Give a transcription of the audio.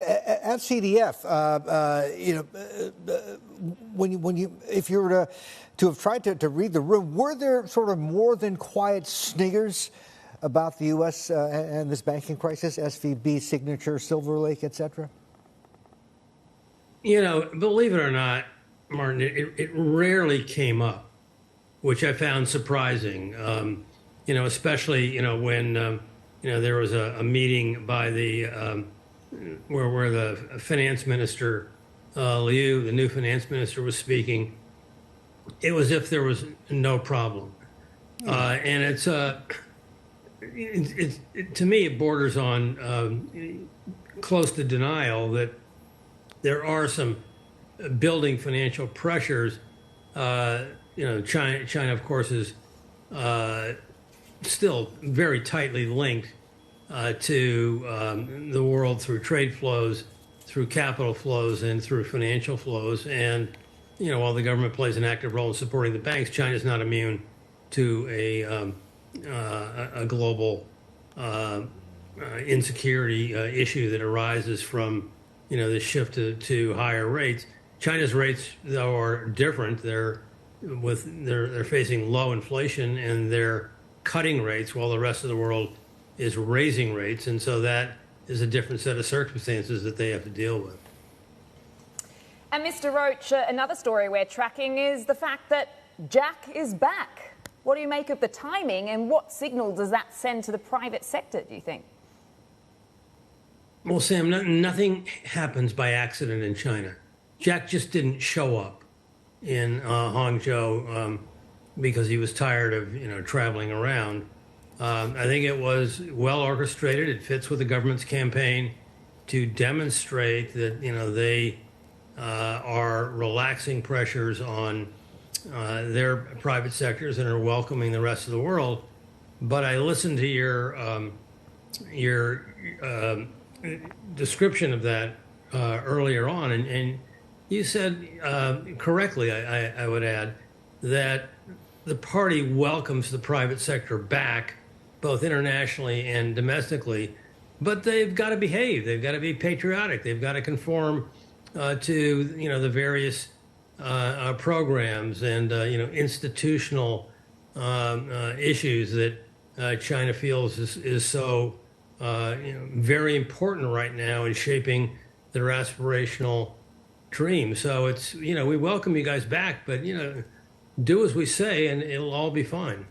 At CDF, if you were to have tried to read the room, were there sort of more than quiet sniggers about the U.S. And this banking crisis, SVB, Signature, Silver Lake, et cetera? Believe it or not, Martin, it rarely came up, which I found surprising. Especially when there was a meeting by the where the finance minister Liu, the new finance minister, was speaking. It was as if there was no problem, and it's to me it borders on close to denial that there are some building financial pressures. China, of course, is still very tightly linked to the world through trade flows, through capital flows, and through financial flows. And, while the government plays an active role in supporting the banks, China is not immune to a global insecurity issue that arises from, the shift to higher rates. China's rates, though, are different. They're facing low inflation and they're cutting rates while the rest of the world is raising rates. And so that is a different set of circumstances that they have to deal with. And Mr. Roach, another story we're tracking is the fact that Jack is back. What do you make of the timing, and what signal does that send to the private sector, do you think? Well, Sam, nothing happens by accident in China. Jack just didn't show up in Hangzhou because he was tired of traveling around. I think it was well orchestrated. It fits with the government's campaign to demonstrate that they are relaxing pressures on their private sectors and are welcoming the rest of the world. But I listened to your description of that earlier on, and you said correctly, I would add, that the party welcomes the private sector back, both internationally and domestically, but they've got to behave. They've got to be patriotic. They've got to conform to the various programs and institutional issues that China feels is so very important right now in shaping their aspirational dream. So it's we welcome you guys back, but do as we say and it'll all be fine.